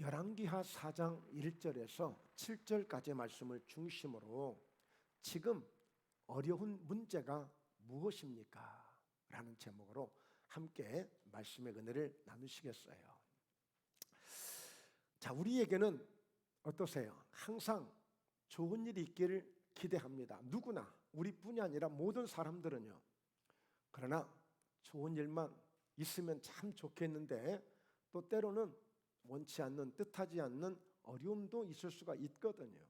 열왕기하 4장 1절에서 7절까지의 말씀을 중심으로 지금 어려운 문제가 무엇입니까? 라는 제목으로 함께 말씀의 은혜를 나누시겠어요. 자, 우리에게는 어떠세요? 항상 좋은 일이 있기를 기대합니다. 누구나, 우리뿐이 아니라 모든 사람들은요. 그러나 좋은 일만 있으면 참 좋겠는데 또 때로는 원치 않는, 뜻하지 않는 어려움도 있을 수가 있거든요.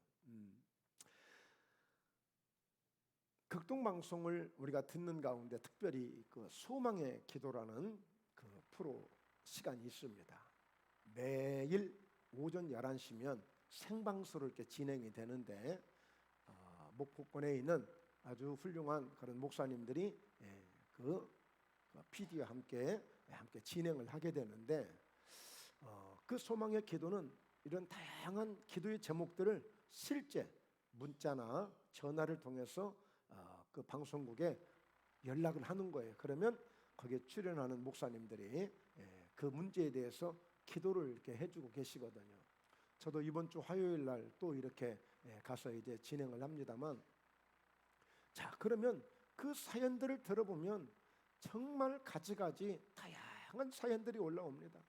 극동방송을 우리가 듣는 가운데 특별히 그 소망의 기도라는 그 프로 시간이 있습니다. 매일 오전 11시면 생방송으로 이렇게 진행이 되는데 목포권에 있는 아주 훌륭한 그런 목사님들이 그 PD와 함께 진행을 하게 되는데 그 소망의 기도는 이런 다양한 기도의 제목들을 실제 문자나 전화를 통해서 그 방송국에 연락을 하는 거예요. 그러면 거기에 출연하는 목사님들이 그 문제에 대해서 기도를 이렇게 해주고 계시거든요. 저도 이번 주 화요일 날 또 이렇게 가서 이제 진행을 합니다만, 자, 그러면 그 사연들을 들어보면 정말 가지가지 다양한 사연들이 올라옵니다.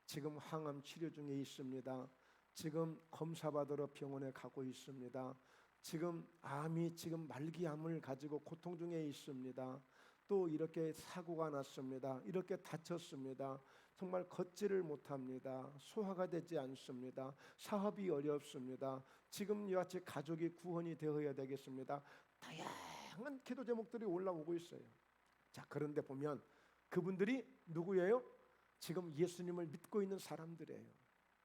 지금 항암 치료 중에 있습니다. 지금 검사받으러 병원에 가고 있습니다. 지금 암이 말기암을 가지고 고통 중에 있습니다. 또 이렇게 사고가 났습니다. 이렇게 다쳤습니다. 정말 걷지를 못합니다. 소화가 되지 않습니다. 사업이 어렵습니다. 지금 이와 같이 가족이 구원이 되어야 되겠습니다. 다양한 기도 제목들이 올라오고 있어요. 자, 그런데 보면 그분들이 누구예요? 지금 예수님을 믿고 있는 사람들이에요.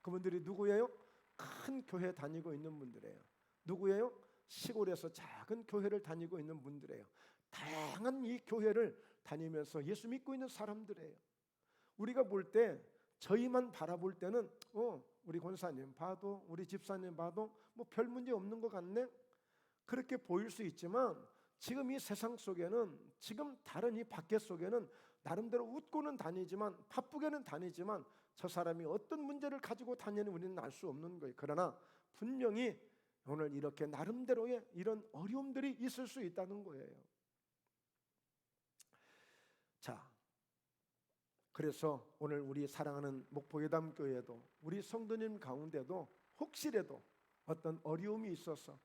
그분들이 누구예요? 큰 교회 다니고 있는 분들이에요. 누구예요? 시골에서 작은 교회를 다니고 있는 분들이에요. 다양한 이 교회를 다니면서 예수 믿고 있는 사람들이에요. 우리가 볼 때 저희만 바라볼 때는 우리 권사님 봐도, 우리 집사님 봐도 뭐 별 문제 없는 것 같네, 그렇게 보일 수 있지만 지금 이 세상 속에는, 지금 다른 이 밖에 속에는 나름대로 웃고는 다니지만, 바쁘게는 다니지만 저 사람이 어떤 문제를 가지고 다니는 우리는 알 수 없는 거예요. 그러나 분명히 오늘 이렇게 나름대로의 이런 어려움들이 있을 수 있다는 거예요. 자, 그래서 오늘 우리 사랑하는 목포예담교회도, 우리 성도님 가운데도 혹시라도 어떤 어려움이 있어서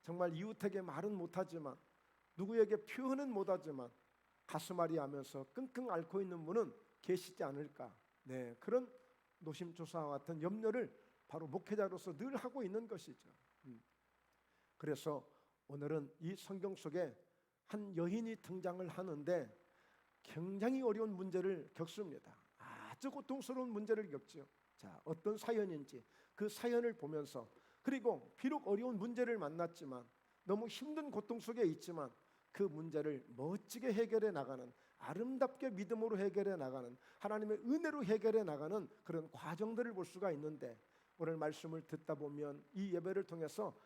정말 이웃에게 말은 못하지만, 누구에게 표현은 못하지만 가슴앓이 하면서 끙끙 앓고 있는 분은 계시지 않을까. 그런 노심초사와 같은 염려를 바로 목회자로서 늘 하고 있는 것이죠. 그래서 오늘은 이 성경 속에 한 여인이 등장을 하는데 굉장히 어려운 문제를 겪습니다. 아주 고통스러운 문제를 겪죠. 자, 어떤 사연인지 그 사연을 보면서, 그리고 비록 어려운 문제를 만났지만, 너무 힘든 고통 속에 있지만 그 문제를 멋지게 해결해 나가는, 아름답게 믿음으로 해결해 나가는, 하나님의 은혜로 해결해 나가는 그런 과정들을 볼 수가 있는데, 오늘 말씀을 듣다 보면 이 예배를 통해서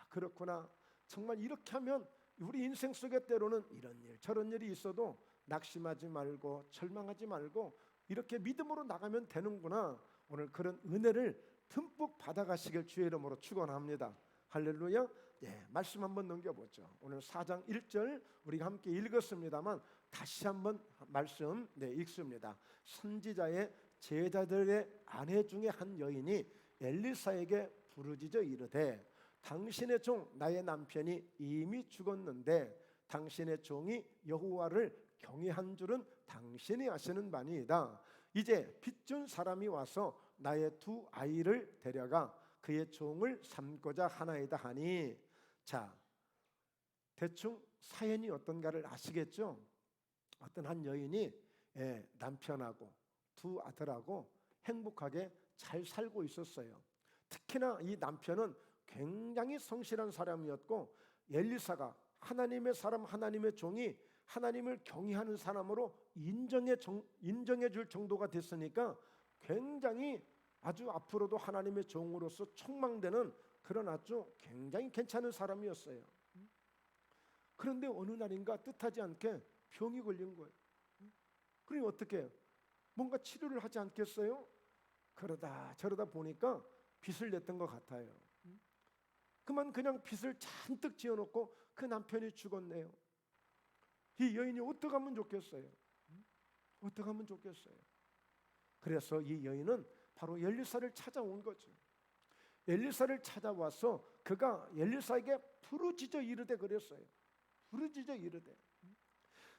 그렇구나, 정말 이렇게 하면 우리 인생 속에 때로는 이런 일 저런 일이 있어도 낙심하지 말고 절망하지 말고 이렇게 믿음으로 나가면 되는구나, 오늘 그런 은혜를 듬뿍 받아가시길 주의 이름으로 축원합니다. 할렐루야. 말씀 한번 넘겨보죠. 오늘 4장 1절 우리가 함께 읽었습니다만 다시 한번 말씀 읽습니다. 선지자의 제자들의 아내 중에 한 여인이 엘리사에게 부르짖어 이르되, 당신의 종 나의 남편이 이미 죽었는데 당신의 종이 여호와를 경외한 줄은 당신이 아시는 바니이다. 이제 빚준 사람이 와서 나의 두 아이를 데려가 그의 종을 삼고자 하나이다 하니. 자, 대충 사연이 어떤가를 아시겠죠? 어떤 한 여인이 남편하고 두 아들하고 행복하게 잘 살고 있었어요. 특히나 이 남편은 굉장히 성실한 사람이었고, 엘리사가 하나님의 사람, 하나님의 종이 하나님을 경외하는 사람으로 인정해 줄 정도가 됐으니까 굉장히 아주 앞으로도 하나님의 종으로서 촉망되는 그런 아주 굉장히 괜찮은 사람이었어요. 그런데 어느 날인가 뜻하지 않게 병이 걸린 거예요. 그러니 어떻게 해요? 뭔가 치료를 하지 않겠어요? 그러다 저러다 보니까 빚을 냈던 것 같아요. 그냥 빚을 잔뜩 지어놓고 그 남편이 죽었네요. 이 여인이 어떻게 하면 좋겠어요? 어떻게 하면 좋겠어요? 그래서 이 여인은 바로 엘리사를 찾아온 거죠. 엘리사를 찾아와서 그가 엘리사에게 부르짖어 이르되 그랬어요. 부르짖어 이르되.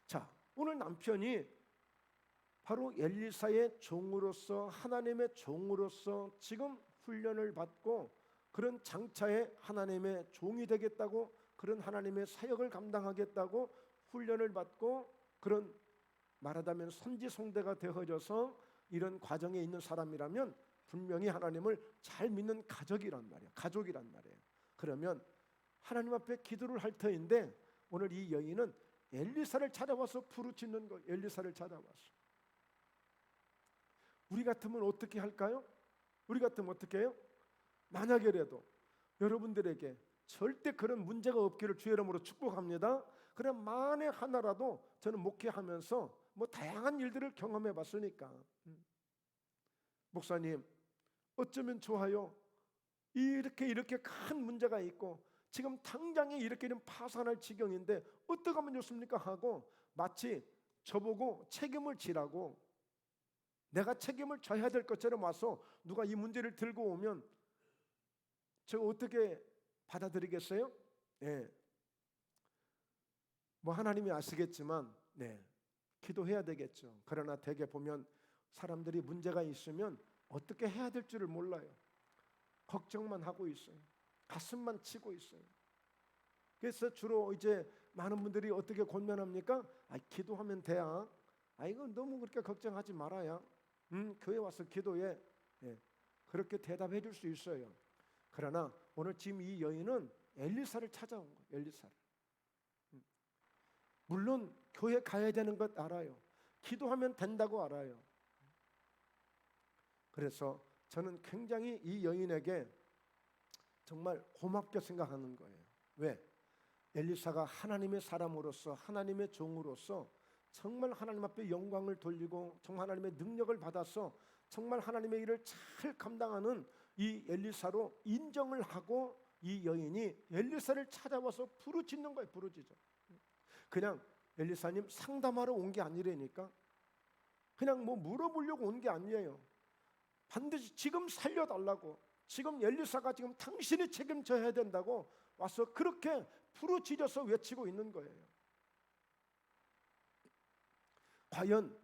자, 오늘 남편이 바로 엘리사의 종으로서, 하나님의 종으로서 지금 훈련을 받고 그런 장차에 하나님의 종이 되겠다고, 그런 하나님의 사역을 감당하겠다고 훈련을 받고, 그런 말하자면 선지송대가 되어져서 이런 과정에 있는 사람이라면 분명히 하나님을 잘 믿는 가족이란 말이에요. 가족이란 말이에요. 그러면 하나님 앞에 기도를 할 터인데 오늘 이 여인은 엘리사를 찾아와서 부르짖는 거예요. 엘리사를 찾아와서. 우리 같으면 어떻게 할까요? 우리 같으면 어떻게 해요? 만약에라도 여러분들에게 절대 그런 문제가 없기를 주의 이름으로 축복합니다. 그럼 만에 하나라도 저는 목회하면서 다양한 일들을 경험해 봤으니까, 목사님 어쩌면 좋아요. 이렇게 큰 문제가 있고 지금 당장에 이렇게 좀 파산할 지경인데 어떻게 하면 좋습니까? 하고 마치 저보고 책임을 지라고, 내가 책임을 져야 될 것처럼 와서 누가 이 문제를 들고 오면 제가 어떻게 받아들이겠어요? 네. 하나님이 아시겠지만 기도해야 되겠죠. 그러나 대개 보면 사람들이 문제가 있으면 어떻게 해야 될 줄을 몰라요. 걱정만 하고 있어요. 가슴만 치고 있어요. 그래서 주로 이제 많은 분들이 어떻게 권면합니까? 기도하면 돼야. 이거 너무 그렇게 걱정하지 말아야. 교회 와서 기도해. 그렇게 대답해 줄 수 있어요. 그러나 오늘 지금 이 여인은 엘리사를 찾아온 거예요. 엘리사를. 물론 교회 가야 되는 것 알아요. 기도하면 된다고 알아요. 그래서 저는 굉장히 이 여인에게 정말 고맙게 생각하는 거예요. 왜? 엘리사가 하나님의 사람으로서, 하나님의 종으로서 정말 하나님 앞에 영광을 돌리고 정말 하나님의 능력을 받아서 정말 하나님의 일을 잘 감당하는 이 엘리사로 인정을 하고 이 여인이 엘리사를 찾아와서 부르짖는 거예요. 부르짖어. 그냥 엘리사님 상담하러 온 게 아니라니까. 그냥 물어보려고 온 게 아니에요. 반드시 지금 살려달라고, 지금 엘리사가 지금 당신이 책임져야 된다고 와서 그렇게 부르짖어서 외치고 있는 거예요. 과연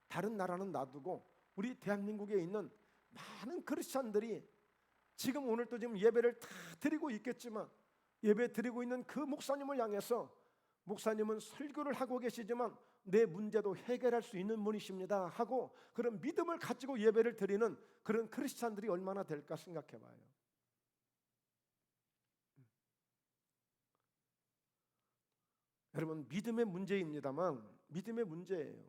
다른 나라는 놔두고 우리 대한민국에 있는 많은 크리스찬들이 지금 오늘 또 지금 예배를 다 드리고 있겠지만, 예배 드리고 있는 그 목사님을 향해서 목사님은 설교를 하고 계시지만 내 문제도 해결할 수 있는 분이십니다 하고 그런 믿음을 가지고 예배를 드리는 그런 크리스찬들이 얼마나 될까 생각해 봐요. 여러분, 믿음의 문제입니다만 믿음의 문제예요.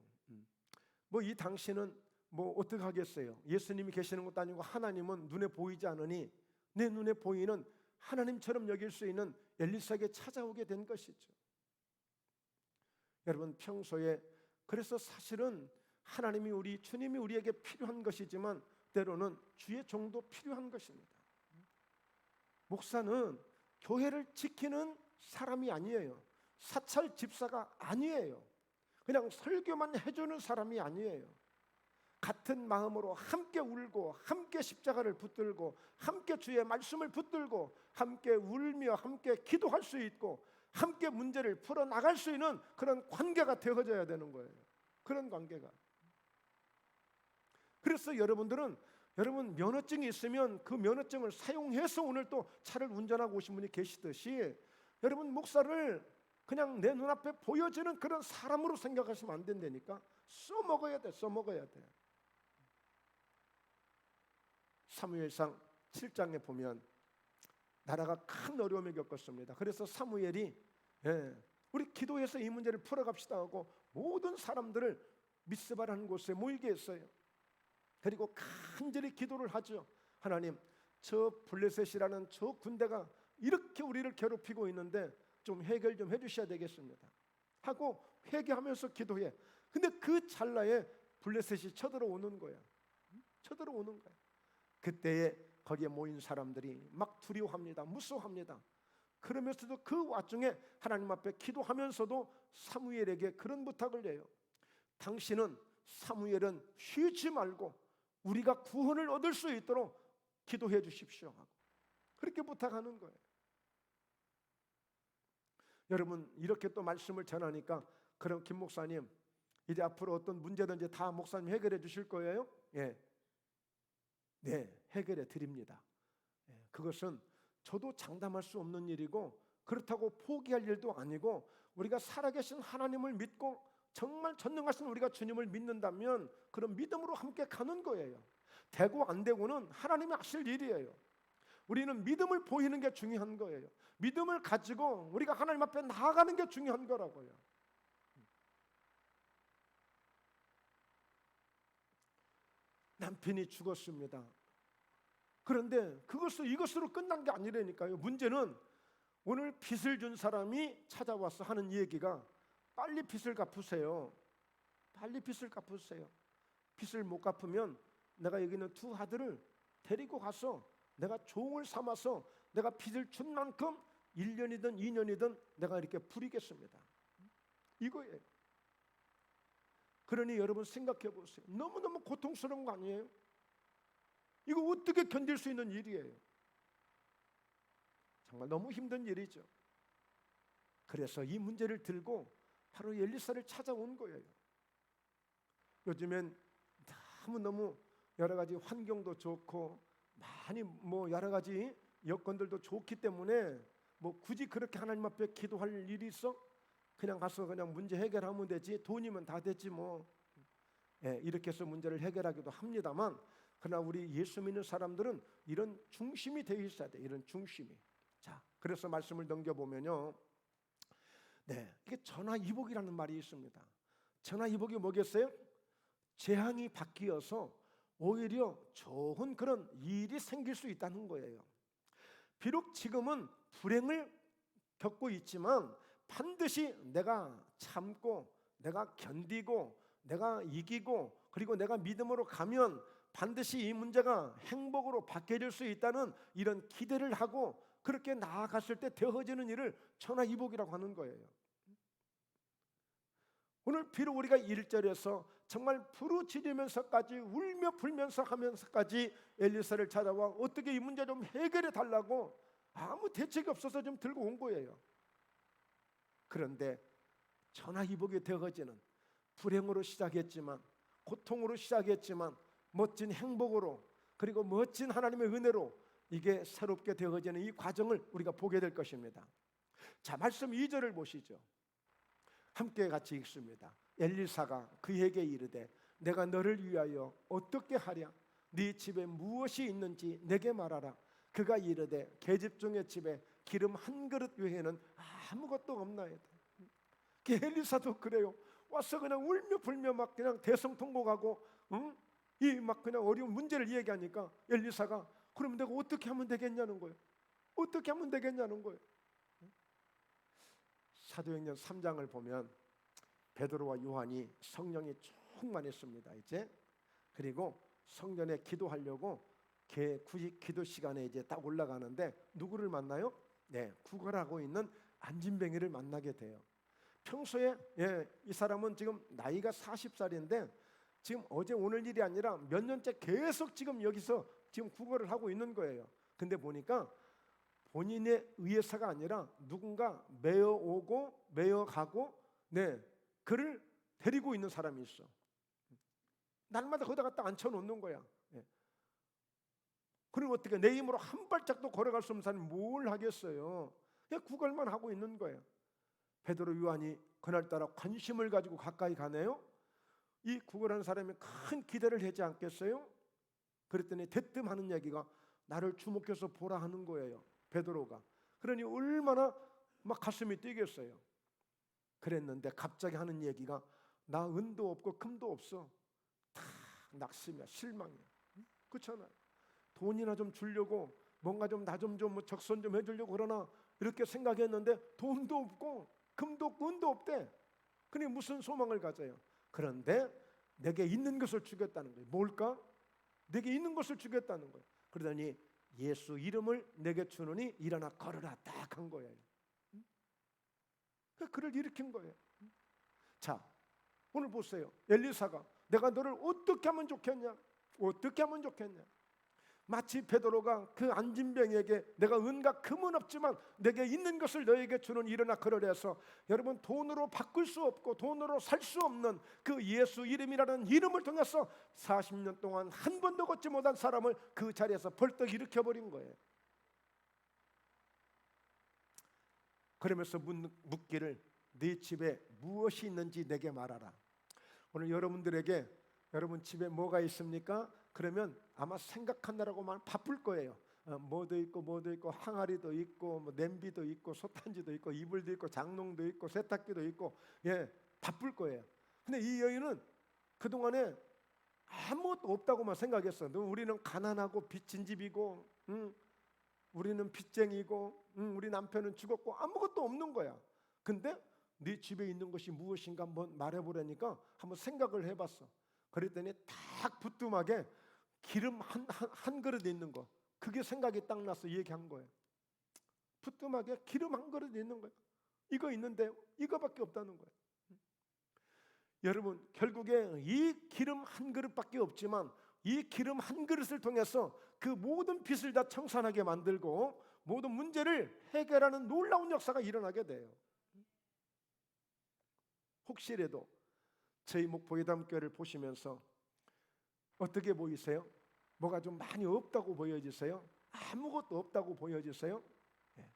이 당신은 어떻게 하겠어요? 예수님이 계시는 것도 아니고 하나님은 눈에 보이지 않으니 내 눈에 보이는 하나님처럼 여길 수 있는 엘리사에게 찾아오게 된 것이죠. 여러분, 평소에 그래서 사실은 하나님이 주님이 우리에게 필요한 것이지만 때로는 주의 종도 필요한 것입니다. 목사는 교회를 지키는 사람이 아니에요. 사찰 집사가 아니에요. 그냥 설교만 해주는 사람이 아니에요. 같은 마음으로 함께 울고 함께 십자가를 붙들고 함께 주의 말씀을 붙들고 함께 울며 함께 기도할 수 있고 함께 문제를 풀어나갈 수 있는 그런 관계가 되어져야 되는 거예요. 그런 관계가. 그래서 여러분 면허증이 있으면 그 면허증을 사용해서 오늘 또 차를 운전하고 오신 분이 계시듯이 여러분 목사를 그냥 내 눈앞에 보여지는 그런 사람으로 생각하시면 안 된다니까. 써먹어야 돼. 사무엘상 7장에 보면 나라가 큰 어려움을 겪었습니다. 그래서 사무엘이 우리 기도해서 이 문제를 풀어갑시다 하고 모든 사람들을 미스바라는 곳에 모이게 했어요. 그리고 간절히 기도를 하죠. 하나님, 저 블레셋이라는 저 군대가 이렇게 우리를 괴롭히고 있는데 좀 해결 좀 해주셔야 되겠습니다 하고 회개하면서 기도해. 근데 그 찰나에 블레셋이 쳐들어오는 거야. 쳐들어오는 거예요. 그때에 거기에 모인 사람들이 막 두려워합니다. 무서워합니다. 그러면서도 그 와중에 하나님 앞에 기도하면서도 사무엘에게 그런 부탁을 해요. 당신은, 사무엘은 쉬지 말고 우리가 구원을 얻을 수 있도록 기도해 주십시오 하고 그렇게 부탁하는 거예요. 여러분, 이렇게 또 말씀을 전하니까, 그럼 김 목사님 이제 앞으로 어떤 문제든지 다 목사님 해결해 주실 거예요? 예. 네, 해결해 드립니다. 예, 그것은 저도 장담할 수 없는 일이고 그렇다고 포기할 일도 아니고, 우리가 살아계신 하나님을 믿고 정말 전능하신 우리가 주님을 믿는다면 그런 믿음으로 함께 가는 거예요. 되고 안 되고는 하나님이 하실 일이에요. 우리는 믿음을 보이는 게 중요한 거예요. 믿음을 가지고 우리가 하나님 앞에 나아가는 게 중요한 거라고요. 남편이 죽었습니다. 그런데 이것으로 끝난 게 아니라니까요. 문제는 오늘 빚을 준 사람이 찾아와서 하는 얘기가, 빨리 빚을 갚으세요. 빨리 빚을 갚으세요. 빚을 못 갚으면 내가 여기 있는 두 아들을 데리고 가서 내가 종을 삼아서 내가 빚을 준 만큼 1년이든 2년이든 내가 이렇게 부리겠습니다. 이거예요. 그러니 여러분 생각해 보세요. 너무너무 고통스러운 거 아니에요? 이거 어떻게 견딜 수 있는 일이에요? 정말 너무 힘든 일이죠. 그래서 이 문제를 들고 바로 엘리사를 찾아온 거예요. 요즘엔 너무너무 여러 가지 환경도 좋고 많이 여러 가지 여건들도 좋기 때문에 굳이 그렇게 하나님 앞에 기도할 일이 있어? 그냥 가서 그냥 문제 해결하면 되지, 돈이면 다 되지 예, 이렇게 해서 문제를 해결하기도 합니다만, 그러나 우리 예수 믿는 사람들은 이런 중심이 되어 있어야 돼. 이런 중심이. 자, 그래서 말씀을 넘겨보면요, 네, 이게 전화위복이라는 말이 있습니다. 전화위복이 뭐겠어요? 재앙이 바뀌어서 오히려 좋은 그런 일이 생길 수 있다는 거예요. 비록 지금은 불행을 겪고 있지만 반드시 내가 참고 내가 견디고 내가 이기고 그리고 내가 믿음으로 가면 반드시 이 문제가 행복으로 바뀌어질 수 있다는 이런 기대를 하고 그렇게 나아갔을 때 되어지는 일을 전화위복이라고 하는 거예요. 오늘 비록 우리가 1절에서 정말 부르짖으면서까지 울며 불면서 하면서까지 엘리사를 찾아와 어떻게 이 문제 좀 해결해 달라고 아무 대책이 없어서 좀 들고 온 거예요. 그런데 전화위복이 되어지는, 불행으로 시작했지만 고통으로 시작했지만 멋진 행복으로 그리고 멋진 하나님의 은혜로 이게 새롭게 되어지는 이 과정을 우리가 보게 될 것입니다. 자, 말씀 2절을 보시죠. 함께 같이 읽습니다. 엘리사가 그에게 이르되 내가 너를 위하여 어떻게 하랴? 네 집에 무엇이 있는지 내게 말하라. 그가 이르되 계집종의 집에 기름 한 그릇 외에는 아무것도 없나이다. 엘리사도 그래요. 와서 그냥 울며 불며 막 그냥 대성통곡하고 이 막 그냥 어려운 문제를 얘기하니까 엘리사가 그럼 내가 어떻게 하면 되겠냐는 거예요. 어떻게 하면 되겠냐는 거예요. 사도행전 3장을 보면 베드로와 요한이 성령이 충만했습니다. 이제 그리고 성전에 기도하려고 기도 시간에 이제 딱 올라가는데 누구를 만나요? 네, 구걸하고 있는 안진뱅이를 만나게 돼요. 평소에 이 사람은 지금 나이가 40살인데 지금 어제 오늘 일이 아니라 몇 년째 계속 지금 여기서 지금 구걸을 하고 있는 거예요. 근데 보니까 본인의 의해서가 아니라 누군가 매어 오고 매어 가고 그를 데리고 있는 사람이 있어. 날마다 거기다 갖다 앉혀놓는 거야. 그리고 어떻게 내 힘으로 한 발짝도 걸어갈 수 없는 사람이 뭘 하겠어요? 그냥 구걸만 하고 있는 거예요. 베드로 요한이 그날따라 관심을 가지고 가까이 가네요. 이 구걸하는 사람이 큰 기대를 하지 않겠어요? 그랬더니 대뜸 하는 얘기가 나를 주목해서 보라 하는 거예요. 베드로가. 그러니 얼마나 막 가슴이 뛰겠어요. 그랬는데 갑자기 하는 얘기가 나 은도 없고 금도 없어. 다 낙심이야, 실망이야. 그렇잖아요. 돈이나 좀 주려고 뭔가 좀 나 좀 적선 좀 해주려고 그러나 이렇게 생각했는데 돈도 없고 금도 없고 은도 없대. 그니 무슨 소망을 가져요? 그런데 내게 있는 것을 주겠다는 거예요. 뭘까? 내게 있는 것을 주겠다는 거예요. 그러더니 예수 이름을 내게 주노니 일어나 걸으라 딱 한 거예요. 그를 일으킨 거예요. 자, 오늘 보세요. 엘리사가 내가 너를 어떻게 하면 좋겠냐? 어떻게 하면 좋겠냐? 마치 베드로가 그 안진병에게 내가 은과 금은 없지만 내게 있는 것을 너에게 주는 일어나 걸으라 해서, 여러분, 돈으로 바꿀 수 없고 돈으로 살 수 없는 그 예수 이름이라는 이름을 통해서 40년 동안 한 번도 걷지 못한 사람을 그 자리에서 벌떡 일으켜버린 거예요. 그러면서 묻기를 네 집에 무엇이 있는지 내게 말하라. 오늘 여러분들에게 여러분 집에 뭐가 있습니까? 그러면 아마 생각하느라고 만 바쁠 거예요. 뭐도 있고 항아리도 있고 뭐 냄비도 있고 솥단지도 있고 이불도 있고 장롱도 있고 세탁기도 있고, 예, 바쁠 거예요. 근데 이 여인은 그동안에 아무것도 없다고만 생각했어. 우리는 가난하고 빚진 집이고, 우리는 빚쟁이고, 우리 남편은 죽었고 아무것도 없는 거야. 근데 네 집에 있는 것이 무엇인가 한번 말해보라니까 한번 생각을 해봤어. 그랬더니 딱 부뚜막에 기름 한 그릇 있는 거, 그게 생각이 딱 나서 얘기한 거예요. 부뚜막에 기름 한 그릇 있는 거예요. 이거 있는데 이거밖에 없다는 거예요. 여러분, 결국에 이 기름 한 그릇밖에 없지만 이 기름 한 그릇을 통해서 그 모든 빚을 다 청산하게 만들고 모든 문제를 해결하는 놀라운 역사가 일어나게 돼요. 혹시라도 저희 목포예담교회를 보시면서 어떻게 보이세요? 뭐가 좀 많이 없다고 보여지세요? 아무것도 없다고 보여지세요? 예.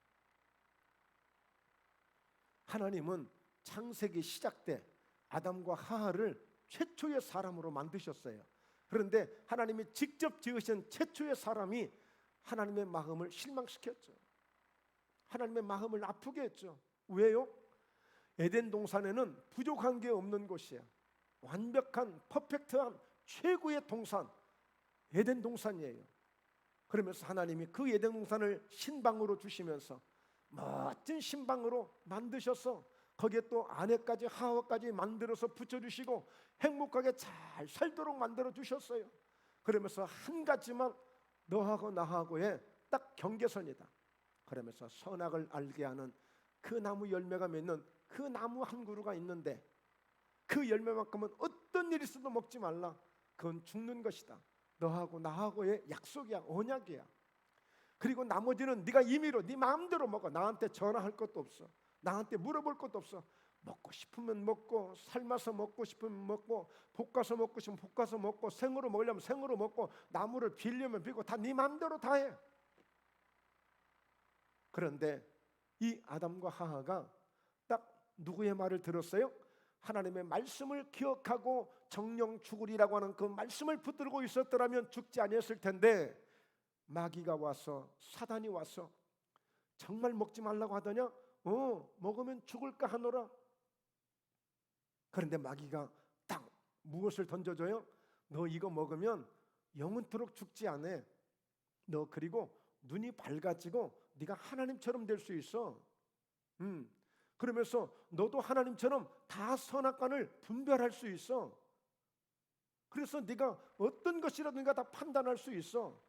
하나님은 창세기 시작 때 아담과 하와를 최초의 사람으로 만드셨어요. 그런데 하나님이 직접 지으신 최초의 사람이 하나님의 마음을 실망시켰죠. 하나님의 마음을 아프게 했죠. 왜요? 에덴 동산에는 부족한 게 없는 곳이야. 완벽한 퍼펙트한 최고의 동산, 에덴 동산이에요. 그러면서 하나님이 그 에덴 동산을 신방으로 주시면서 멋진 신방으로 만드셔서 거기에 또 아내까지 하와까지 만들어서 붙여주시고 행복하게 잘 살도록 만들어 주셨어요. 그러면서 한 가지만 너하고 나하고의 딱 경계선이다. 그러면서 선악을 알게 하는 그 나무 열매가 맺는 그 나무 한 그루가 있는데 그 열매만큼은 어떤 일이 있어도 먹지 말라. 그건 죽는 것이다. 너하고 나하고의 약속이야, 언약이야. 그리고 나머지는 네가 임의로 네 마음대로 먹어. 나한테 전화할 것도 없어. 나한테 물어볼 것도 없어. 먹고 싶으면 먹고, 삶아서 먹고 싶으면 먹고, 볶아서 먹고 싶으면 볶아서 먹고, 생으로 먹으려면 생으로 먹고, 나무를 빌려면 빌고 다 네 마음대로 다 해. 그런데 이 아담과 하와가 딱 누구의 말을 들었어요? 하나님의 말씀을 기억하고 정령 죽으리라고 하는 그 말씀을 붙들고 있었더라면 죽지 아니었을 텐데, 마귀가 와서, 사단이 와서 정말 먹지 말라고 하더냐? 먹으면 죽을까 하노라. 그런데 마귀가 딱 무엇을 던져줘요? 너 이거 먹으면 영원토록 죽지 않아. 너 그리고 눈이 밝아지고 네가 하나님처럼 될 수 있어. 그러면서 너도 하나님처럼 다 선악간을 분별할 수 있어. 그래서 네가 어떤 것이라도 네가 다 판단할 수 있어.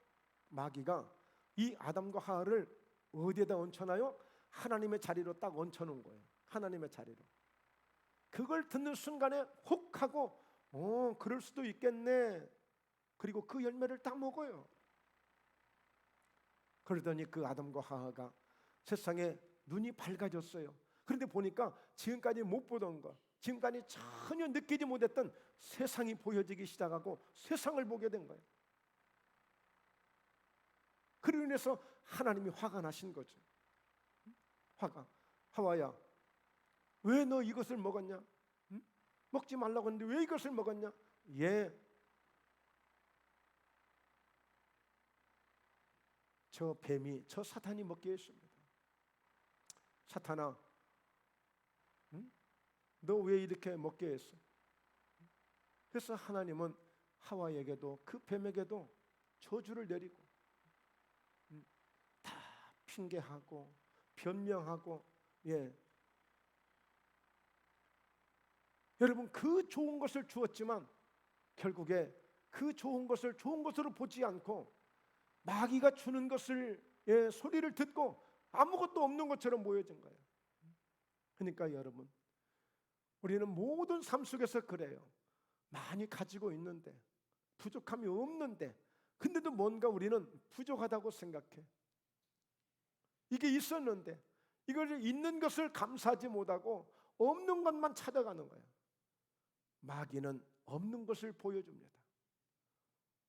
마귀가 이 아담과 하와를 어디에다 얹혀놔요? 하나님의 자리로 딱 얹혀놓은 거예요. 하나님의 자리로. 그걸 듣는 순간에 혹 하고 그럴 수도 있겠네. 그리고 그 열매를 딱 먹어요. 그러더니 그 아담과 하와가 세상에 눈이 밝아졌어요. 그런데 보니까 지금까지 못 보던 것, 지금까지 전혀 느끼지 못했던 세상이 보여지기 시작하고 세상을 보게 된 거예요. 그로 인해서 하나님이 화가 나신 거죠. 화가. 하와야, 왜 너 이것을 먹었냐? 먹지 말라고 했는데 왜 이것을 먹었냐? 예, 저 뱀이, 저 사탄이 먹게 했습니다. 사탄아, 너 왜 이렇게 먹게 했어? 그래서 하나님은 하와에게도 그 뱀에게도 저주를 내리고 다 핑계하고 변명하고, 예, 여러분, 그 좋은 것을 주었지만 결국에 그 좋은 것을 좋은 것으로 보지 않고 마귀가 주는 것을 소리를 듣고 아무것도 없는 것처럼 보여진 거예요. 그러니까 여러분, 우리는 모든 삶 속에서 그래요. 많이 가지고 있는데, 부족함이 없는데, 근데도 뭔가 우리는 부족하다고 생각해. 이게 있었는데 이걸 있는 것을 감사하지 못하고 없는 것만 찾아가는 거예요. 마귀는 없는 것을 보여줍니다.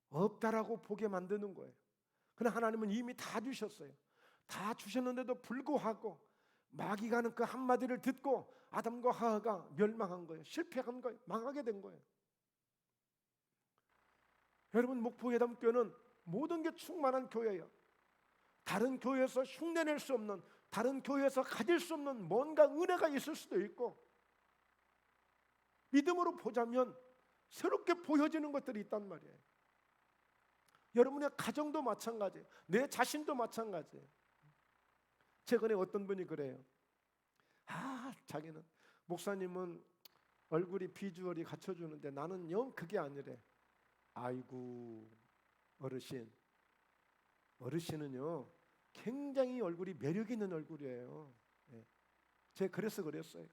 없다라고 보게 만드는 거예요. 그러나 하나님은 이미 다 주셨어요. 다 주셨는데도 불구하고 마귀가 하는 그 한마디를 듣고 아담과 하와가 멸망한 거예요. 실패한 거예요. 망하게 된 거예요. 여러분, 목포회담교회는 모든 게 충만한 교회예요. 다른 교회에서 흉내낼 수 없는, 다른 교회에서 가질 수 없는 뭔가 은혜가 있을 수도 있고, 믿음으로 보자면 새롭게 보여지는 것들이 있단 말이에요. 여러분의 가정도 마찬가지예요. 내 자신도 마찬가지예요. 최근에 어떤 분이 그래요. 자기는 목사님은 얼굴이 비주얼이 갖춰주는데 나는 영 그게 아니래. 아이고, 어르신은요 굉장히 얼굴이 매력 있는 얼굴이에요. 제가 그래서 그랬어요.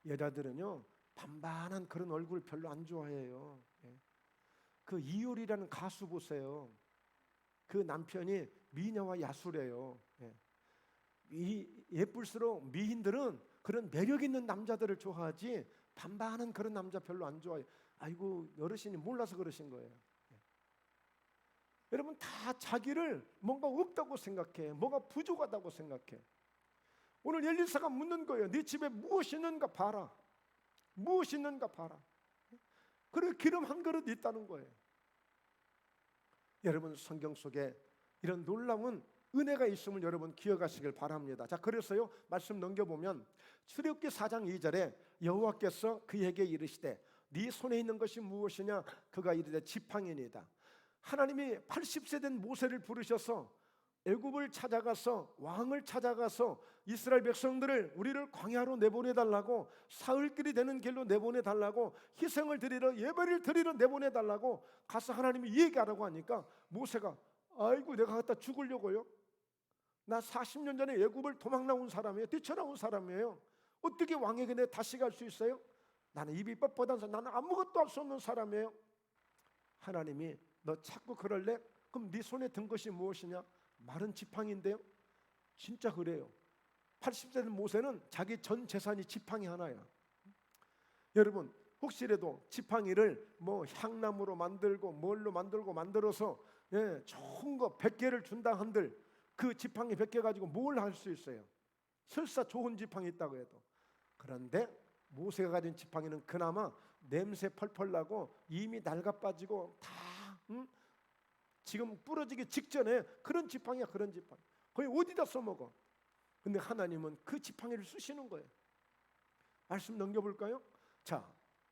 여자들은요 반반한 그런 얼굴 별로 안 좋아해요. 그 이효리라는 가수 보세요. 그 남편이 미녀와 야수래요. 예쁠수록 미인들은 그런 매력 있는 남자들을 좋아하지 반반한 그런 남자 별로 안 좋아해요. 아이고, 어르신이 몰라서 그러신 거예요. 여러분, 다 자기를 뭔가 없다고 생각해. 뭐가 부족하다고 생각해. 오늘 엘리사가 묻는 거예요. 네 집에 무엇이 있는가 봐라. 무엇이 있는가 봐라. 그리고 기름 한 그릇 있다는 거예요. 여러분, 성경 속에 이런 놀라운 은혜가 있음을 여러분 기억하시길 바랍니다. 자, 그래서요 말씀 넘겨보면 출애굽기 4장 2절에 여호와께서 그에게 이르시되 네 손에 있는 것이 무엇이냐? 그가 이르되 지팡이니이다. 하나님이 80세 된 모세를 부르셔서 애굽을 찾아가서 왕을 찾아가서 이스라엘 백성들을 우리를 광야로 내보내달라고, 사흘길이 되는 길로 내보내달라고, 희생을 드리러 예배를 드리러 내보내달라고 가서 하나님이 얘기하라고 하니까 모세가 아이고 내가 갖다 죽으려고요? 나 40년 전에 애굽을 도망 나온 사람이에요. 뛰쳐나온 사람이에요. 어떻게 왕에게 내가 다시 갈 수 있어요? 나는 입이 뻣뻣해서 나는 아무것도 할 수 없는 사람이에요. 하나님이 너 자꾸 그럴래? 그럼 네 손에 든 것이 무엇이냐? 마른 지팡이인데요. 진짜 그래요. 80세 된 모세는 자기 전 재산이 지팡이 하나야. 여러분, 혹시라도 지팡이를 뭐 향나무로 만들고 뭘로 만들고 만들어서 좋은 거 100개를 준다 한들 그 지팡이 100개 가지고 뭘 할 수 있어요? 설사 좋은 지팡이 있다고 해도. 그런데 모세가 가진 지팡이는 그나마 냄새 펄펄 나고 이미 낡아 빠지고 다 지금 부러지기 직전에 그런 지팡이야. 그런 지팡이 거의 어디다 써먹어. 근데 하나님은 그 지팡이를 쓰시는 거예요. 말씀 넘겨볼까요? 자,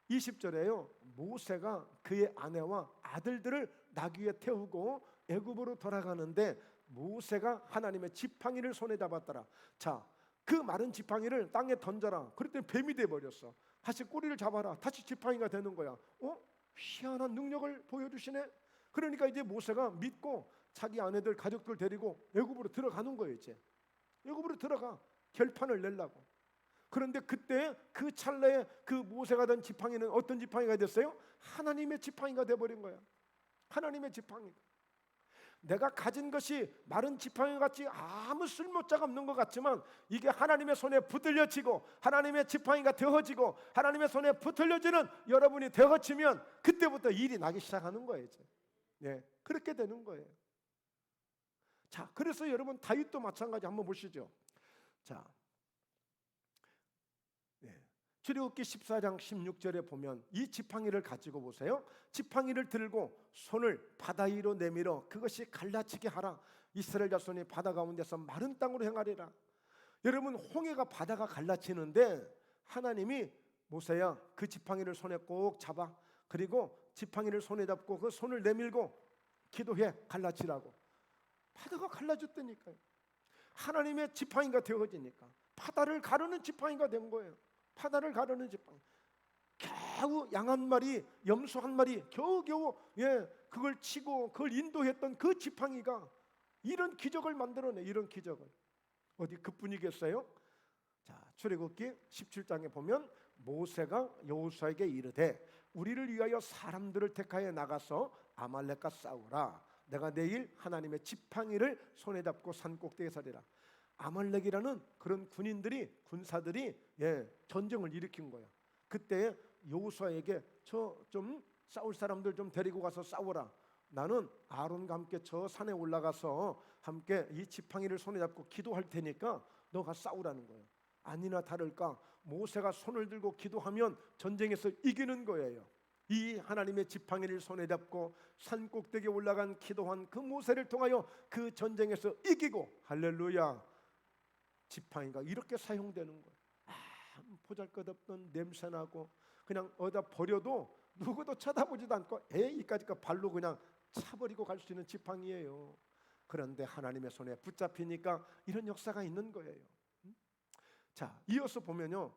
20절에요 모세가 그의 아내와 아들들을 나귀에 태우고 애굽으로 돌아가는데 모세가 하나님의 지팡이를 손에 잡았더라. 자, 그 마른 지팡이를 땅에 던져라. 그랬더니 뱀이 돼버렸어. 다시 꼬리를 잡아라. 다시 지팡이가 되는 거야. 희한한 능력을 보여주시네. 그러니까 이제 모세가 믿고 자기 아내들 가족들 데리고 애굽으로 들어가는 거예요. 이제 애굽으로 들어가 결판을 내려고. 그런데 그때 그 찰나에 그 모세가 든 지팡이는 어떤 지팡이가 됐어요? 하나님의 지팡이가 돼버린 거야. 하나님의 지팡이. 내가 가진 것이 마른 지팡이 같이 아무 쓸모자가 없는 것 같지만 이게 하나님의 손에 붙들려지고 하나님의 지팡이가 되어지고 하나님의 손에 붙들려지는 여러분이 되어지면 그때부터 일이 나기 시작하는 거예요. 이제. 그렇게 되는 거예요. 자, 그래서 여러분 다윗도 마찬가지 한번 보시죠. 자, 출애굽기 14장 16절에 보면 이 지팡이를 가지고 보세요. 지팡이를 들고 손을 바다 위로 내밀어 그것이 갈라치게 하라. 이스라엘 자손이 바다 가운데서 마른 땅으로 행하리라. 여러분, 홍해가 바다가 갈라치는데 하나님이 모세야 그 지팡이를 손에 꼭 잡아. 그리고 지팡이를 손에 잡고 그 손을 내밀고 기도해. 갈라치라고. 바다가 갈라졌다니까요. 하나님의 지팡이가 되어지니까 바다를 가르는 지팡이가 된 거예요. 바다를 가르는 지팡이. 겨우 양 한 마리, 염소 한 마리 겨우겨우 그걸 치고 그걸 인도했던 그 지팡이가 이런 기적을 만들어내. 이런 기적을. 어디 그뿐이겠어요? 자, 출애굽기 17장에 보면 모세가 여호수아에게 이르되 우리를 위하여 사람들을 택하여 나가서 아말렉과 싸우라. 내가 내일 하나님의 지팡이를 손에 잡고 산 꼭대기에 서리라. 아말렉이라는 그런 군사들이 전쟁을 일으킨 거야. 그때 여호수아에게 저 좀 싸울 사람들 좀 데리고 가서 싸워라. 나는 아론과 함께 저 산에 올라가서 함께 이 지팡이를 손에 잡고 기도할 테니까 너가 싸우라는 거예요. 아니나 다를까 모세가 손을 들고 기도하면 전쟁에서 이기는 거예요. 이 하나님의 지팡이를 손에 잡고 산 꼭대기에 올라간 기도한 그 모세를 통하여 그 전쟁에서 이기고, 할렐루야, 지팡이가 이렇게 사용되는 거예요. 보잘것없던 냄새나고 그냥 어디다 버려도 누구도 쳐다보지도 않고 이까짓 거 발로 그냥 차버리고 갈 수 있는 지팡이예요. 그런데 하나님의 손에 붙잡히니까 이런 역사가 있는 거예요. 자, 이어서 보면요,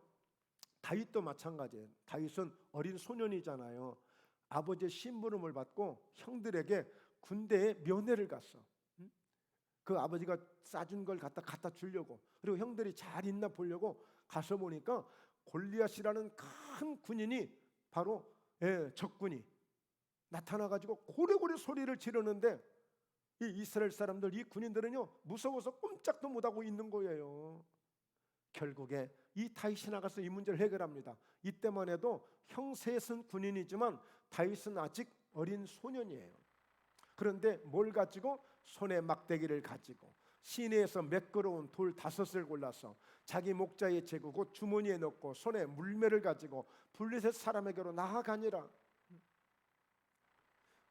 다윗도 마찬가지예요. 다윗은 어린 소년이잖아요. 아버지의 심부름을 받고 형들에게 군대에 면회를 갔어. 그 아버지가 싸준 걸 갖다 주려고, 그리고 형들이 잘 있나 보려고 가서 보니까 골리앗이라는 큰 군인이 바로 적군이 나타나가지고 고래고래 소리를 지르는데 이 이스라엘 사람들, 이 군인들은요 무서워서 꼼짝도 못하고 있는 거예요. 결국에 이 다윗이 나가서 이 문제를 해결합니다. 이때만 해도 형세에 쓴 군인이지만 다윗은 아직 어린 소년이에요. 그런데 뭘 가지고? 손에 막대기를 가지고 시내에서 매끄러운 돌 5을 골라서 자기 목자에 재고 주머니에 넣고 손에 물매를 가지고 블레셋 사람에게로 나아가니라.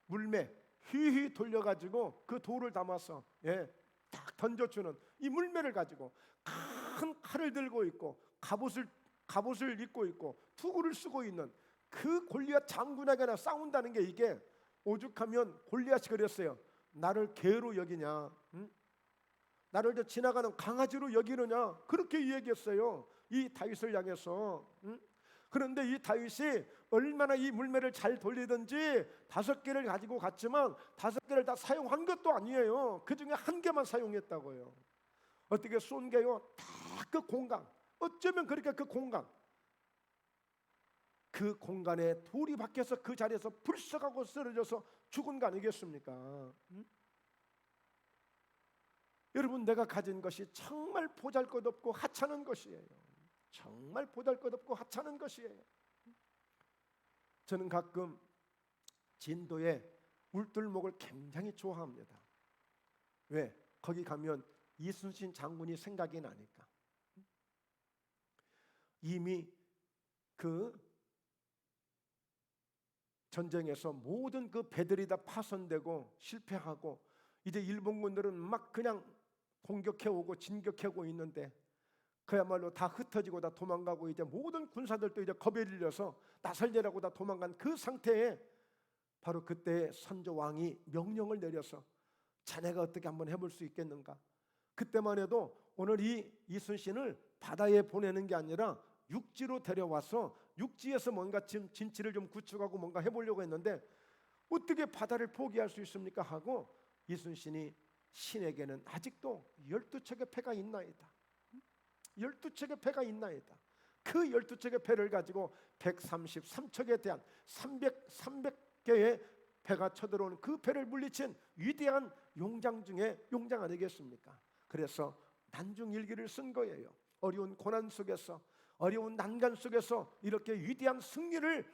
물매 휘휘 돌려가지고 그 돌을 담아서 딱 던져주는 이 물매를 가지고 큰 칼을 들고 있고 갑옷을 입고 있고 투구를 쓰고 있는 그 골리앗 장군에게나 싸운다는 게, 이게 오죽하면 골리앗이 그랬어요. 나를 개로 여기냐? 나를 저 지나가는 강아지로 여기느냐? 그렇게 이야기했어요, 이 다윗을 향해서. 그런데 이 다윗이 얼마나 이 물매를 잘 돌리든지 5개를 가지고 갔지만 5개를 다 사용한 것도 아니에요. 그 중에 1개만 사용했다고요. 어떻게 쏜 게요? 다 그 공간, 어쩌면 그렇게 그 공간에 돌이 박혀서 그 자리에서 불썩하고 쓰러져서 죽은 거 아니겠습니까? 여러분, 내가 가진 것이 정말 보잘것없고 하찮은 것이에요. 정말 보잘것없고 하찮은 것이에요. 저는 가끔 진도의 울들목을 굉장히 좋아합니다. 왜? 거기 가면 이순신 장군이 생각이 나니까. 이미 그 전쟁에서 모든 그 배들이 다 파손되고 실패하고 이제 일본군들은 막 그냥 공격해오고 진격해오고 있는데 그야말로 다 흩어지고 다 도망가고 이제 모든 군사들도 이제 겁에 질려서 나설려라고 다 도망간 그 상태에 바로 그때 선조왕이 명령을 내려서 자네가 어떻게 한번 해볼 수 있겠는가? 그때만 해도 오늘 이 이순신을 바다에 보내는 게 아니라 육지로 데려와서 육지에서 뭔가 진치를 좀 구축하고 뭔가 해보려고 했는데 어떻게 바다를 포기할 수 있습니까? 하고 이순신이 신에게는 아직도 12척의 패가 있나이다. 12척의 패가 있나이다. 그 12척의 패를 가지고 133척에 대한 300개의 패가 쳐들어오는 그 패를 물리친 위대한 용장 중에 용장 아니겠습니까? 그래서 난중일기를 쓴 거예요. 어려운 고난 속에서, 어려운 난간 속에서 이렇게 위대한 승리를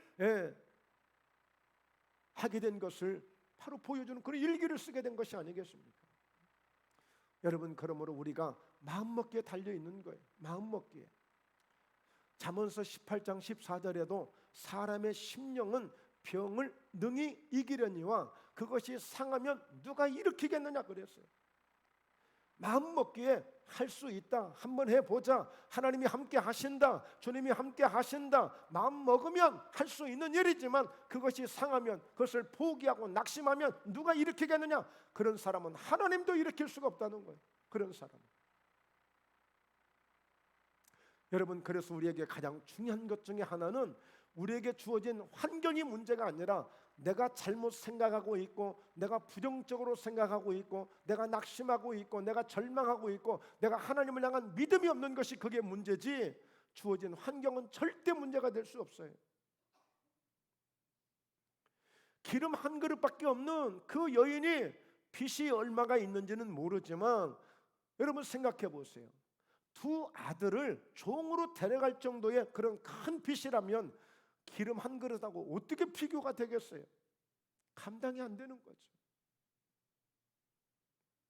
하게 된 것을 바로 보여주는 그런 일기를 쓰게 된 것이 아니겠습니까? 여러분, 그러므로 우리가 마음먹기에 달려있는 거예요. 마음먹기에. 잠언서 18장 14절에도 사람의 심령은 병을 능히 이기려니와 그것이 상하면 누가 일으키겠느냐 그랬어요. 마음먹기에 할 수 있다, 한번 해보자, 하나님이 함께 하신다, 주님이 함께 하신다, 마음 먹으면 할 수 있는 일이지만 그것이 상하면, 그것을 포기하고 낙심하면 누가 일으키겠느냐? 그런 사람은 하나님도 일으킬 수가 없다는 거예요. 그런 사람은. 여러분, 그래서 우리에게 가장 중요한 것 중에 하나는 우리에게 주어진 환경이 문제가 아니라 내가 잘못 생각하고 있고, 내가 부정적으로 생각하고 있고, 내가 낙심하고 있고, 내가 절망하고 있고, 내가 하나님을 향한 믿음이 없는 것이 그게 문제지, 주어진 환경은 절대 문제가 될 수 없어요. 기름 한 그릇밖에 없는 그 여인이 빚이 얼마가 있는지는 모르지만, 여러분 생각해 보세요. 두 아들을 종으로 데려갈 정도의 그런 큰 빚이라면 기름 한 그릇하고 어떻게 비교가 되겠어요? 감당이 안 되는 거죠.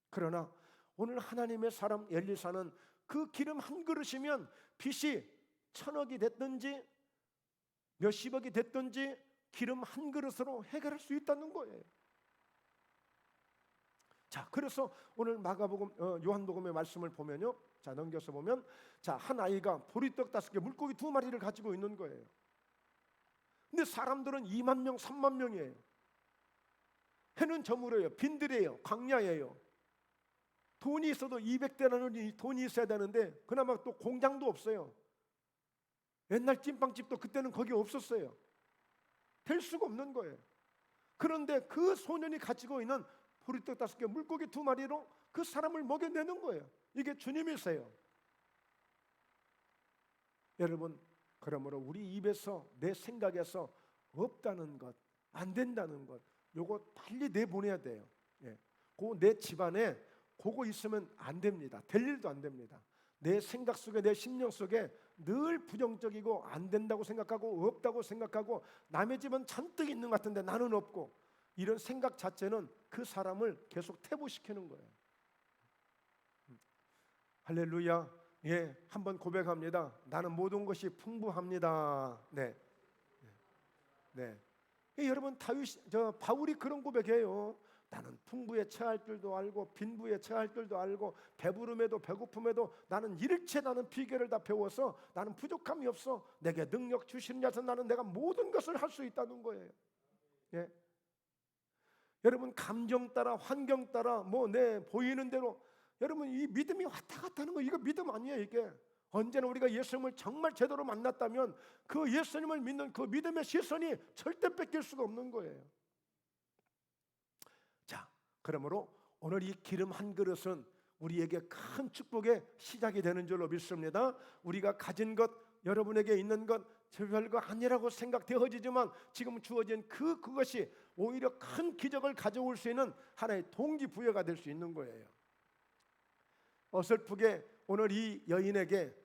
그러나 오늘 하나님의 사람 엘리사는 그 기름 한 그릇이면 빚이 1,000억이 됐든지 몇십억이 됐든지 기름 한 그릇으로 해결할 수 있다는 거예요. 자, 그래서 오늘 마가복음, 요한복음의 말씀을 보면요, 자 넘겨서 보면, 자 한 아이가 보리떡 5개, 물고기 2마리를 가지고 있는 거예요. 근데 사람들은 2만 명, 3만 명이에요. 해는 저물어요. 빈들이에요. 광야예요. 돈이 있어도 200데나리 돈이 있어야 되는데 그나마 또 공장도 없어요. 옛날 찐빵집도 그때는 거기 없었어요. 될 수가 없는 거예요. 그런데 그 소년이 가지고 있는 보리떡 5개, 물고기 2마리로 그 사람을 먹여내는 거예요. 이게 주님이세요. 여러분, 그러므로 우리 입에서, 내 생각에서 없다는 것, 안 된다는 것, 요거 빨리 내보내야 돼요. 예. 내 집안에 그거 있으면 안 됩니다. 될 일도 안 됩니다. 내 생각 속에, 내 심령 속에 늘 부정적이고 안 된다고 생각하고 없다고 생각하고 남의 집은 잔뜩 있는 것 같은데 나는 없고, 이런 생각 자체는 그 사람을 계속 퇴보시키는 거예요. 할렐루야. 예, 한번 고백합니다. 나는 모든 것이 풍부합니다. 네, 네. 여러분 바울이 그런 고백해요. 나는 풍부에 처할 줄도 알고 빈부에 처할 줄도 알고 배부름에도 배고픔에도 나는 일체 나는 비결을 다 배워서 나는 부족함이 없어. 내게 능력 주시는 자서 나는 내가 모든 것을 할 수 있다는 거예요. 예. 여러분 감정 따라 환경 따라 보이는 대로 여러분 이 믿음이 왔다 갔다 하는 거, 이거 믿음 아니에요. 이게 언제나 우리가 예수님을 정말 제대로 만났다면 그 예수님을 믿는 그 믿음의 시선이 절대 뺏길 수가 없는 거예요. 자, 그러므로 오늘 이 기름 한 그릇은 우리에게 큰 축복의 시작이 되는 줄로 믿습니다. 우리가 가진 것, 여러분에게 있는 것 별거 아니라고 생각되어지지만 지금 주어진 그것이 오히려 큰 기적을 가져올 수 있는 하나의 동기부여가 될 수 있는 거예요. 어설프게 오늘 이 여인에게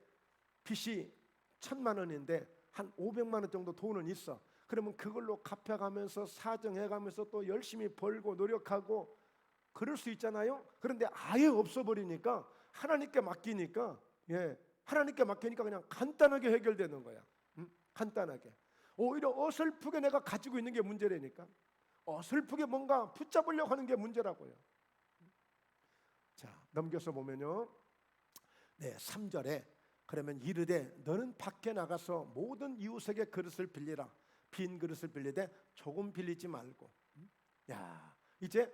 빚이 1,000만 원인데 한 500만 원 정도 돈은 있어. 그러면 그걸로 갚아가면서 사정해가면서 또 열심히 벌고 노력하고 그럴 수 있잖아요. 그런데 아예 없어버리니까 하나님께 맡기니까, 하나님께 맡기니까 그냥 간단하게 해결되는 거야. 간단하게. 오히려 어설프게 내가 가지고 있는 게 문제라니까. 어설프게 뭔가 붙잡으려고 하는 게 문제라고요. 자, 넘겨서 보면요, 3절에 그러면 이르되 너는 밖에 나가서 모든 이웃에게 그릇을 빌리라. 빈 그릇을 빌리되 조금 빌리지 말고. 야, 이제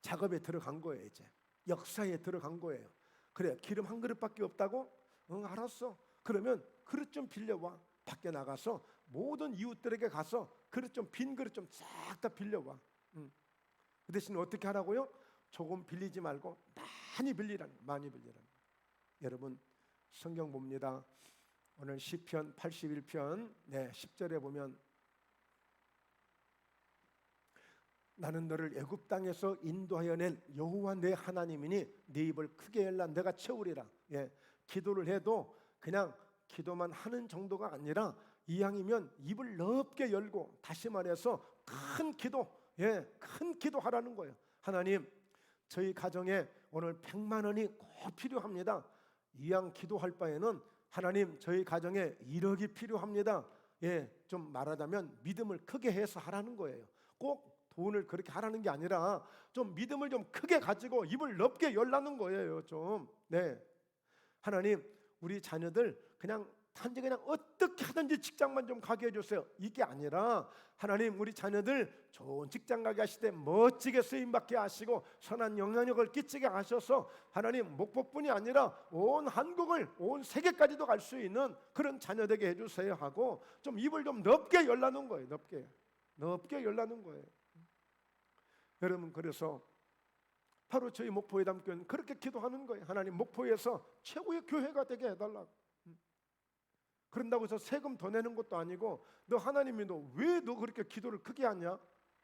작업에 들어간 거예요. 이제 역사에 들어간 거예요. 그래, 기름 한 그릇밖에 없다고? 응, 알았어. 그러면 그릇 좀 빌려와. 밖에 나가서 모든 이웃들에게 가서 그릇 좀, 빈 그릇 좀 싹 다 빌려와. 그 대신 어떻게 하라고요? 조금 빌리지 말고 많이 빌리라는, 많이 빌리라는. 여러분 성경 봅니다. 오늘 시편 81편 10절에 보면 나는 너를 애굽 땅에서 인도하여 낸 여호와 내 하나님이니 네 입을 크게 열라 내가 채우리라. 기도를 해도 그냥 기도만 하는 정도가 아니라 이왕이면 입을 넓게 열고, 다시 말해서 큰 기도, 큰 기도하라는 거예요. 하나님, 저희 가정에 오늘 100만 원이 꼭 필요합니다. 이왕 기도할 바에는 하나님, 저희 가정에 1억이 필요합니다. 좀 말하자면 믿음을 크게 해서 하라는 거예요. 꼭 돈을 그렇게 하라는 게 아니라 좀 믿음을 좀 크게 가지고 입을 넓게 열라는 거예요. 좀. 하나님, 우리 자녀들 그냥 단지 그냥 어떻게 하든지 직장만 좀 가게 해주세요. 이게 아니라 하나님 우리 자녀들 좋은 직장 가게 하실 때 멋지게 쓰임받게 하시고 선한 영향력을 끼치게 하셔서 하나님 목포뿐이 아니라 온 한국을 온 세계까지도 갈 수 있는 그런 자녀 되게 해주세요 하고 좀 입을 좀 넓게 열라는 거예요. 넓게 열라는 거예요. 여러분, 그래서 바로 저희 목포회담교회는 그렇게 기도하는 거예요. 하나님 목포에서 최고의 교회가 되게 해달라고. 그런다고 해서 세금 더 내는 것도 아니고 너 하나님이 너 왜 너 그렇게 기도를 크게 하냐?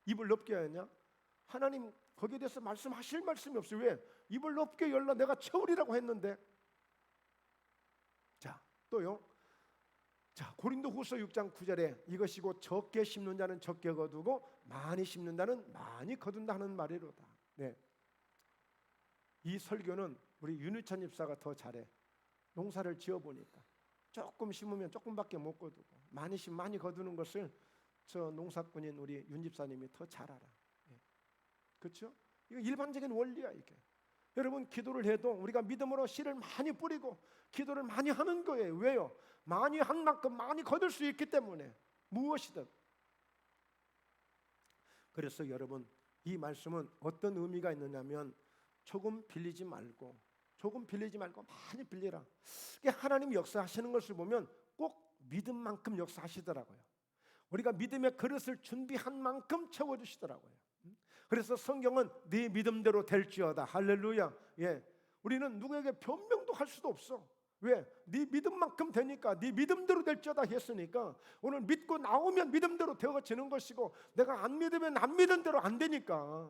입을 넓게 하냐? 하나님 거기에 대해서 말씀하실 말씀이 없어요. 왜? 입을 넓게 열라 내가 채우리라고 했는데. 자, 또요. 자, 고린도후서 6장 9절에 이것이 곧 적게 심는 자는 적게 거두고 많이 심는 자는 많이 거둔다 하는 말이로다. 네. 이 설교는 우리 윤유찬 집사가 더 잘해. 농사를 지어보니까 조금 심으면 조금밖에 못 거두고 많이 심으면 많이 거두는 것을 저 농사꾼인 우리 윤 집사님이 더 잘 알아. 예. 그렇죠? 이거 일반적인 원리야 이게. 여러분, 기도를 해도 우리가 믿음으로 씨를 많이 뿌리고 기도를 많이 하는 거예요. 왜요? 많이 한 만큼 많이 거둘 수 있기 때문에 무엇이든. 그래서 여러분, 이 말씀은 어떤 의미가 있느냐면 조금 빌리지 말고 많이 빌리라. 하나님이 역사하시는 것을 보면 꼭 믿음만큼 역사하시더라고요. 우리가 믿음의 그릇을 준비한 만큼 채워주시더라고요. 그래서 성경은 네 믿음대로 될지어다. 할렐루야. 예, 우리는 누구에게 변명도 할 수도 없어. 왜? 네 믿음만큼 되니까, 네 믿음대로 될지어다 했으니까 오늘 믿고 나오면 믿음대로 되어지는 것이고 내가 안 믿으면 안 믿은 대로 안 되니까.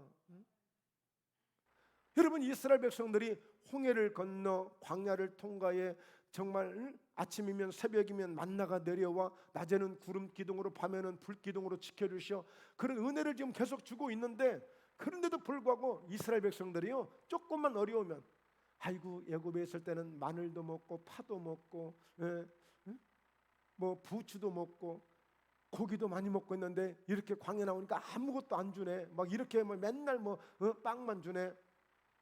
여러분, 이스라엘 백성들이 홍해를 건너 광야를 통과해 정말 아침이면 새벽이면 만나가 내려와 낮에는 구름 기둥으로 밤에는 불 기둥으로 지켜주셔 그런 은혜를 지금 계속 주고 있는데 그런데도 불구하고 이스라엘 백성들이요 조금만 어려우면 아이고 애굽에 있을 때는 마늘도 먹고 파도 먹고 뭐 부추도 먹고 고기도 많이 먹고 있는데 이렇게 광야 나오니까 아무것도 안 주네 막 이렇게 뭐 맨날 빵만 주네.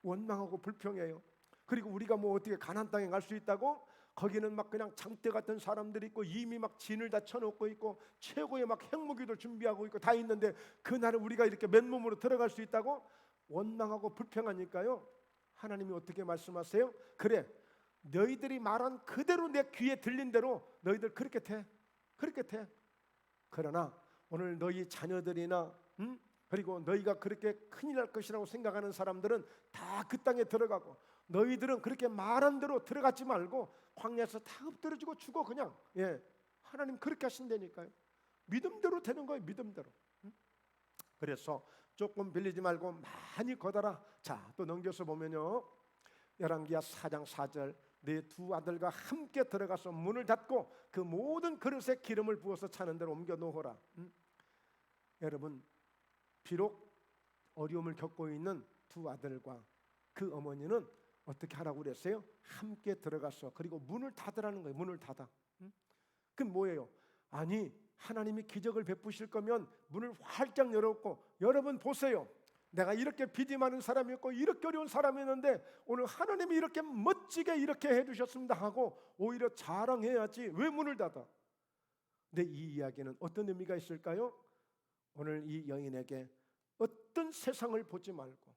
원망하고 불평해요. 그리고 우리가 뭐 어떻게 가나안 땅에 갈 수 있다고? 거기는 막 그냥 장대 같은 사람들이 있고 이미 막 진을 다 쳐놓고 있고 최고의 막 핵무기들 준비하고 있고 다 있는데 그날은 우리가 이렇게 맨몸으로 들어갈 수 있다고? 원망하고 불평하니까요 하나님이 어떻게 말씀하세요? 그래, 너희들이 말한 그대로 내 귀에 들린 대로 너희들 그렇게 돼. 그러나 오늘 너희 자녀들이나 그리고 너희가 그렇게 큰일 날 것이라고 생각하는 사람들은 다 그 땅에 들어가고 너희들은 그렇게 말한 대로 들어가지 말고 광야에서 다 엎드려지고 죽어 그냥. 예, 하나님 그렇게 하신다니까요. 믿음대로 되는 거예요. 믿음대로. 그래서 조금 빌리지 말고 많이 거둬라. 자, 또 넘겨서 보면요 열왕기하 4장 4절 네 두 아들과 함께 들어가서 문을 닫고 그 모든 그릇에 기름을 부어서 차는 대로 옮겨 놓으라. 여러분, 비록 어려움을 겪고 있는 두 아들과 그 어머니는 어떻게 하라고 그랬어요? 함께 들어가서 그리고 문을 닫으라는 거예요. 문을 닫아. 그럼 뭐예요? 아니 하나님이 기적을 베푸실 거면 문을 활짝 열었고 여러분 보세요. 내가 이렇게 비디 많은 사람이었고 이렇게 어려운 사람이었는데 오늘 하나님이 이렇게 멋지게 이렇게 해주셨습니다 하고 오히려 자랑해야지 왜 문을 닫아? 근데 이 이야기는 어떤 의미가 있을까요? 오늘 이 여인에게 어떤 세상을 보지 말고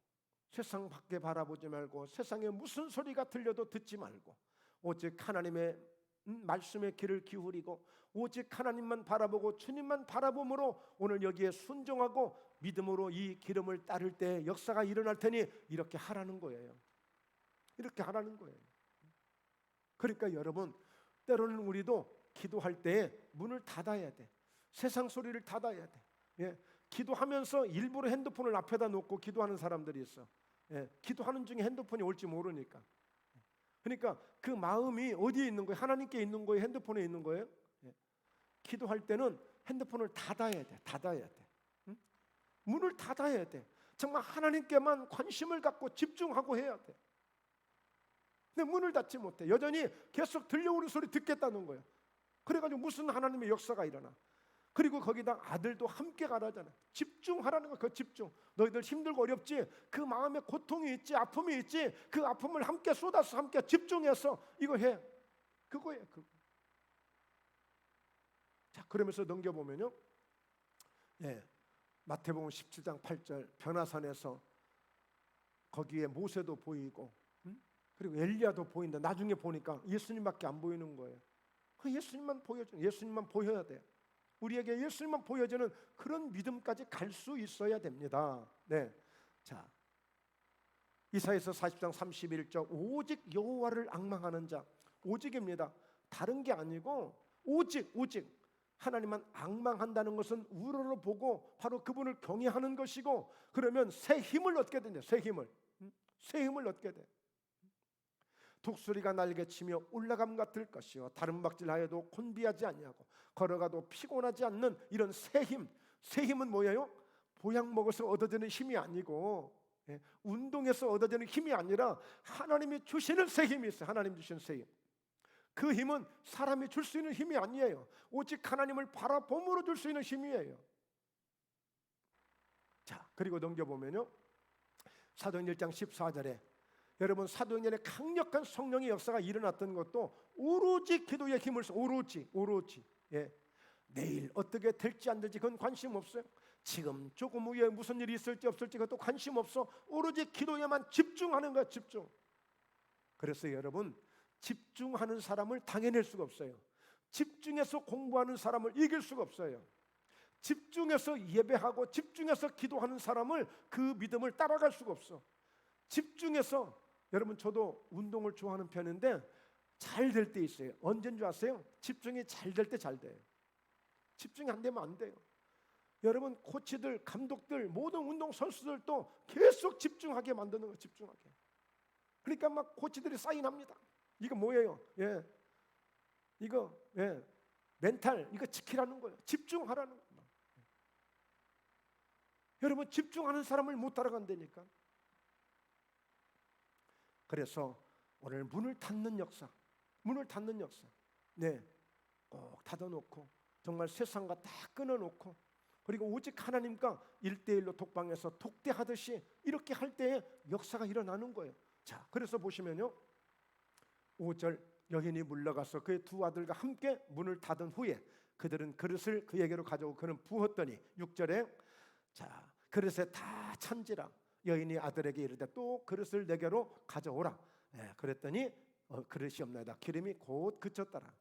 세상 밖에 바라보지 말고 세상에 무슨 소리가 들려도 듣지 말고 오직 하나님의 말씀의 귀를 기울이고 오직 하나님만 바라보고 주님만 바라봄으로 오늘 여기에 순종하고 믿음으로 이 기름을 따를 때 역사가 일어날 테니 이렇게 하라는 거예요. 이렇게 하라는 거예요. 그러니까 여러분, 때로는 우리도 기도할 때 문을 닫아야 돼. 세상 소리를 닫아야 돼. 예, 기도하면서 일부러 핸드폰을 앞에다 놓고 기도하는 사람들이 있어. 예, 기도하는 중에 핸드폰이 올지 모르니까. 그러니까 그 마음이 어디에 있는 거예요? 하나님께 있는 거예요? 핸드폰에 있는 거예요? 예, 기도할 때는 핸드폰을 닫아야 돼. 응? 문을 닫아야 돼. 정말 하나님께만 관심을 갖고 집중하고 해야 돼. 근데 문을 닫지 못해. 여전히 계속 들려오는 소리 듣겠다는 거예요. 그래가지고 무슨 하나님의 역사가 일어나. 그리고 거기다 아들도 함께 가라잖아. 집중하라는 거야. 그 집중. 너희들 힘들고 어렵지? 그 마음에 고통이 있지, 아픔이 있지? 그 아픔을 함께 쏟아서 함께 집중해서 이거 해. 그거예요. 그거. 자, 그러면서 넘겨보면요, 예, 마태복음 17장 8절 변화산에서 거기에 모세도 보이고, 그리고 엘리야도 보인다. 나중에 보니까 예수님밖에 안 보이는 거예요. 그 예수님만 보여줘. 예수님만 보여야 돼. 우리에게 예수님만 보여주는 그런 믿음까지 갈 수 있어야 됩니다. 네, 자, 이사야서 40장 31절 오직 여호와를 앙망하는 자, 오직입니다. 다른 게 아니고 오직 하나님만 앙망한다는 것은 우러러 보고 바로 그분을 경외하는 것이고, 그러면 새 힘을 얻게 된다. 새 힘을 얻게 돼. 독수리가 날개치며 올라감 같을 것이요 다름박질하여도 곤비하지 아니하고 걸어가도 피곤하지 않는 이런 새 힘. 새 힘은 뭐예요? 보약 먹어서 얻어지는 힘이 아니고, 운동해서 얻어지는 힘이 아니라 하나님이 주시는 새 힘이 있어요. 하나님 주시는 새 힘. 그 힘은 사람이 줄 수 있는 힘이 아니에요. 오직 하나님을 바라봄으로 줄 수 있는 힘이에요. 자, 그리고 넘겨보면요, 사도행전 1장 14절에 여러분, 사도행전에 강력한 성령의 역사가 일어났던 것도 오로지 기도의 힘을 써. 오로지. 내일 어떻게 될지 안 될지 그건 관심 없어요. 지금 조금 후에 무슨 일이 있을지 없을지 그것도 관심 없어. 오로지 기도에만 집중하는 거야. 집중. 그래서 여러분, 집중하는 사람을 당해낼 수가 없어요. 집중해서 공부하는 사람을 이길 수가 없어요. 집중해서 예배하고 집중해서 기도하는 사람을, 그 믿음을 따라갈 수가 없어. 집중해서, 여러분, 저도 운동을 좋아하는 편인데 잘 될 때 있어요. 언제인 줄 아세요? 집중이 잘 될 때 잘 돼요. 집중이 안 되면 안 돼요. 여러분, 코치들, 감독들, 모든 운동 선수들도 계속 집중하게 만드는 거예요. 집중하게. 그러니까 막 코치들이 사인합니다. 이거 뭐예요? 이거 멘탈 이거 지키라는 거예요. 집중하라는 거예요. 여러분, 집중하는 사람을 못 따라간다니까. 그래서 오늘 문을 닫는 역사, 꼭 닫아놓고 정말 세상과 다 끊어놓고, 그리고 오직 하나님과 1대1로 독방에서 독대하듯이 이렇게 할 때에 역사가 일어나는 거예요. 자, 그래서 보시면요, 5절 여인이 물러가서 그의 두 아들과 함께 문을 닫은 후에 그들은 그릇을 그에게로 가져오고 그는 부었더니, 6절에 자, 그릇에 다 찬지라. 여인이 아들에게 이르되 또 그릇을 내게로 가져오라. 그랬더니 그릇이 없나이다. 기름이 곧 그쳤더라.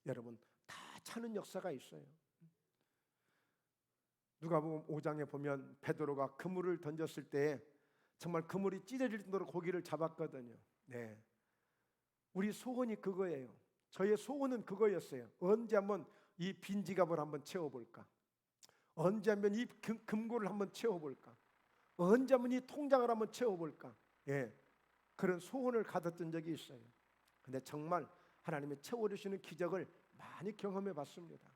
여러분, 다 차는 역사가 있어요. 누가복음 5장에 보면 베드로가 그물을 던졌을 때 정말 그물이 찢어질 정도로 고기를 잡았거든요. 우리 소원이 그거예요. 저의 소원은 그거였어요. 언제 한번 이 빈 지갑을 한번 채워볼까? 언제 한번 이 금고를 한번 채워볼까? 언제 한번 이 통장을 한번 채워볼까? 그런 소원을 가졌던 적이 있어요. 근데 정말 하나님이 채워주시는 기적을 많이 경험해 봤습니다.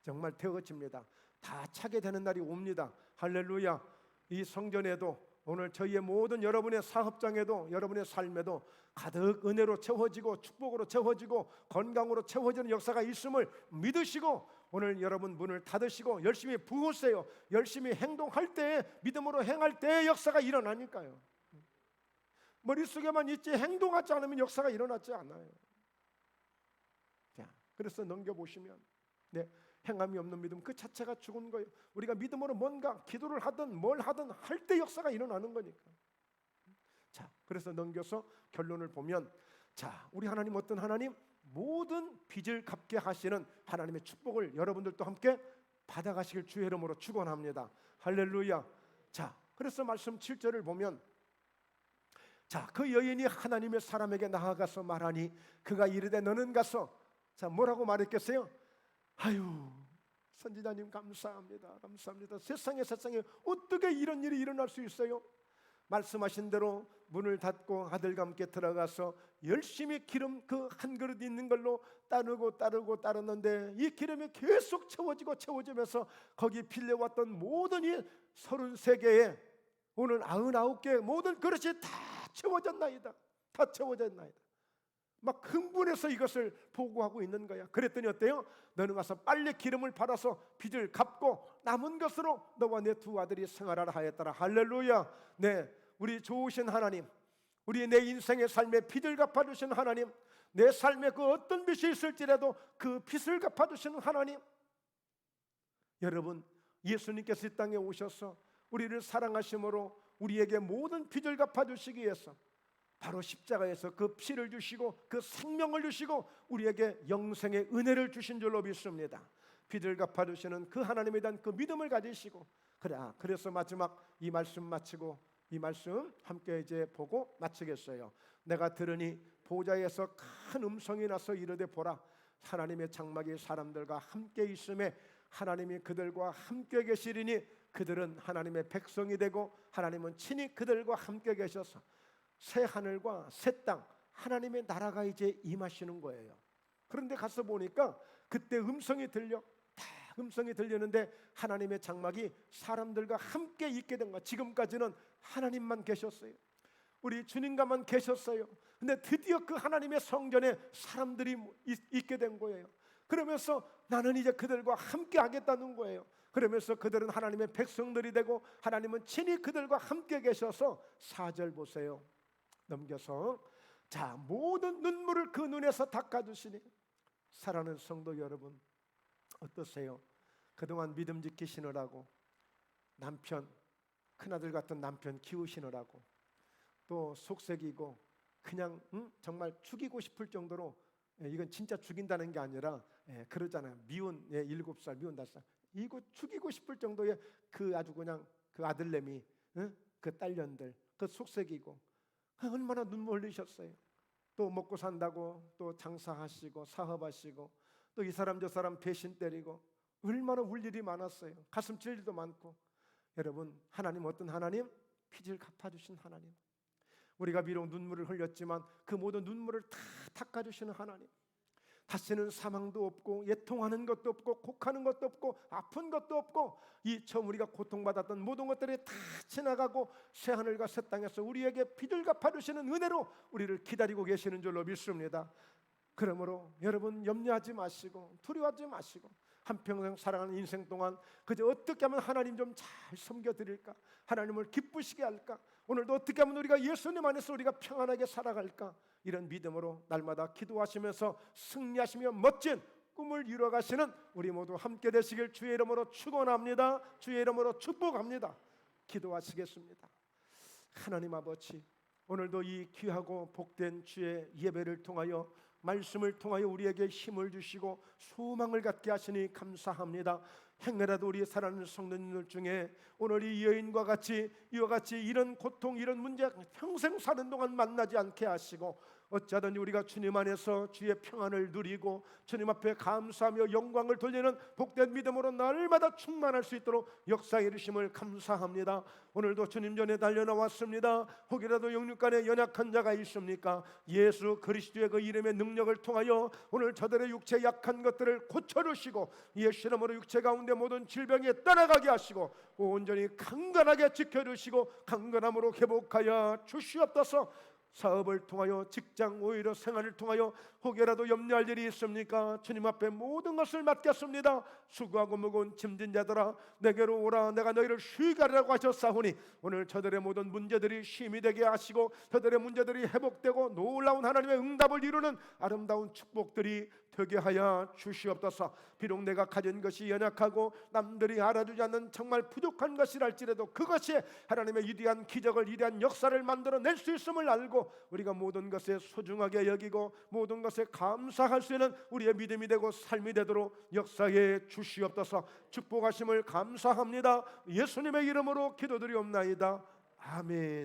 정말 되어집니다. 다 차게 되는 날이 옵니다. 할렐루야. 이 성전에도, 오늘 저희의 모든 여러분의 사업장에도, 여러분의 삶에도 가득 은혜로 채워지고 축복으로 채워지고 건강으로 채워지는 역사가 있음을 믿으시고, 오늘 여러분 문을 닫으시고 열심히 부으세요. 열심히 행동할 때, 믿음으로 행할 때 역사가 일어나니까요. 머릿속에만 있지 행동하지 않으면 역사가 일어나지 않아요. 자, 그래서 넘겨보시면 행함이 없는 믿음 그 자체가 죽은 거예요. 우리가 믿음으로 뭔가 기도를 하든 뭘 하든 할 때 역사가 일어나는 거니까. 자, 그래서 넘겨서 결론을 보면, 자, 우리 하나님 어떤 하나님? 모든 빚을 갚게 하시는 하나님의 축복을 여러분들도 함께 받아가시길 주의 이름으로 축원합니다. 할렐루야. 자, 그래서 말씀 7절을 보면, 자, 그 여인이 하나님의 사람에게 나아가서 말하니 그가 이르되 너는 가서, 자, 뭐라고 말했겠어요? 아유, 선지자님 감사합니다. 세상에 어떻게 이런 일이 일어날 수 있어요? 말씀하신 대로 문을 닫고 아들과 함께 들어가서 열심히 기름 그 한 그릇 있는 걸로 따르는데 이 기름이 계속 채워지면서 거기 빌려왔던 모든 이 33개의 오늘 99개의 모든 그릇이 다 채워졌나이다. 막 흥분해서 이것을 보고하고 있는 거야. 그랬더니 어때요? 너는 가서 빨리 기름을 받아서 빚을 갚고 남은 것으로 너와 내 두 아들이 생활하라 하였더라. 할렐루야. 우리 좋으신 하나님, 우리 내 인생의 삶에 빚을 갚아주신 하나님, 내 삶에 그 어떤 빚이 있을지라도 그 빚을 갚아주시는 하나님. 여러분, 예수님께서 이 땅에 오셔서 우리를 사랑하심으로 우리에게 모든 빚을 갚아주시기 위해서 바로 십자가에서 그 피를 주시고 그 생명을 주시고 우리에게 영생의 은혜를 주신 줄로 믿습니다. 빚을 갚아주시는 그 하나님에 대한 그 믿음을 가지시고, 그래서 마지막 이 말씀 마치고, 이 말씀 함께 이제 보고 마치겠어요. 내가 들으니 보좌에서 큰 음성이 나서 이르되 보라, 하나님의 장막이 사람들과 함께 있음에 하나님이 그들과 함께 계시리니 그들은 하나님의 백성이 되고 하나님은 친히 그들과 함께 계셔서 새 하늘과 새 땅, 하나님의 나라가 이제 임하시는 거예요. 그런데 가서 보니까 그때 음성이 들리는데 하나님의 장막이 사람들과 함께 있게 된 거예요. 지금까지는 하나님만 계셨어요. 우리 주님과만 계셨어요. 근데 드디어 그 하나님의 성전에 사람들이 있게 된 거예요. 그러면서 나는 이제 그들과 함께 하겠다는 거예요. 그러면서 그들은 하나님의 백성들이 되고 하나님은 친히 그들과 함께 계셔서 4절 보세요. 넘겨서, 자, 모든 눈물을 그 눈에서 닦아주시니. 사랑하는 성도 여러분, 어떠세요? 그동안 믿음 지키시느라고 남편, 큰아들 같은 남편 키우시느라고 또 속색이고 그냥 정말 죽이고 싶을 정도로, 이건 진짜 죽인다는 게 아니라 그러잖아요. 미운 7살, 미운 5살, 이거 죽이고 싶을 정도의 그 아주 그냥 그 아들내미, 그 딸년들, 그 속색이고 얼마나 눈물 흘리셨어요. 또 먹고 산다고 또 장사하시고 사업하시고 또 이 사람 저 사람 배신 때리고 얼마나 울 일이 많았어요. 가슴 찔 일도 많고. 여러분, 하나님 어떤 하나님? 빚을 갚아주신 하나님. 우리가 비록 눈물을 흘렸지만 그 모든 눈물을 다 닦아주시는 하나님. 다시는 사망도 없고 애통하는 것도 없고 곡하는 것도 없고 아픈 것도 없고 이 처음 우리가 고통받았던 모든 것들이 다 지나가고 새하늘과 새 땅에서 우리에게 빚을 갚아주시는 은혜로 우리를 기다리고 계시는 줄로 믿습니다. 그러므로 여러분, 염려하지 마시고 두려워하지 마시고 한평생 살아가는 인생 동안 그저 어떻게 하면 하나님 좀 잘 섬겨드릴까, 하나님을 기쁘시게 할까, 오늘도 어떻게 하면 우리가 예수님 안에서 우리가 평안하게 살아갈까, 이런 믿음으로 날마다 기도하시면서 승리하시며 멋진 꿈을 이루어가시는 우리 모두 함께 되시길 주의 이름으로 축원합니다. 주의 이름으로 축복합니다. 기도하시겠습니다. 하나님 아버지, 오늘도 이 귀하고 복된 주의 예배를 통하여 말씀을 통하여 우리에게 힘을 주시고 소망을 갖게 하시니 감사합니다. 행여라도 우리 사랑하는 성도님들 중에 오늘 이 여인과 같이 이와 같이 이런 고통, 이런 문제 평생 사는 동안 만나지 않게 하시고 어쩌든지 우리가 주님 안에서 주의 평안을 누리고 주님 앞에 감사하며 영광을 돌리는 복된 믿음으로 날마다 충만할 수 있도록 역사해 주심을 감사합니다. 오늘도 주님 전에 달려나왔습니다. 혹이라도 영육간에 연약한 자가 있습니까? 예수 그리스도의 그 이름의 능력을 통하여 오늘 저들의 육체 약한 것들을 고쳐주시고 예수 이름으로 육체 가운데 모든 질병이 떠나가게 하시고 온전히 강건하게 지켜주시고 강건함으로 회복하여 주시옵소서. 사업을 통하여 직장 오히려 생활을 통하여 혹여라도 염려할 일이 있습니까? 주님 앞에 모든 것을 맡겼습니다. 수고하고 무거운 짐진 자들아 내게로 오라, 내가 너희를 쉬게 하리라고 하셨사오니 오늘 저들의 모든 문제들이 쉼이 되게 하시고 저들의 문제들이 회복되고 놀라운 하나님의 응답을 이루는 아름다운 축복들이 되게 하여 주시옵소서. 비록 내가 가진 것이 연약하고 남들이 알아주지 않는 정말 부족한 것이랄지라도 그것이 하나님의 위대한 기적을, 위대한 역사를 만들어낼 수 있음을 알고 우리가 모든 것에 소중하게 여기고 모든 것에 감사할 수 있는 우리의 믿음이 되고 삶이 되도록 역사해 주시옵소서. 축복하심을 감사합니다. 예수님의 이름으로 기도드리옵나이다. 아멘.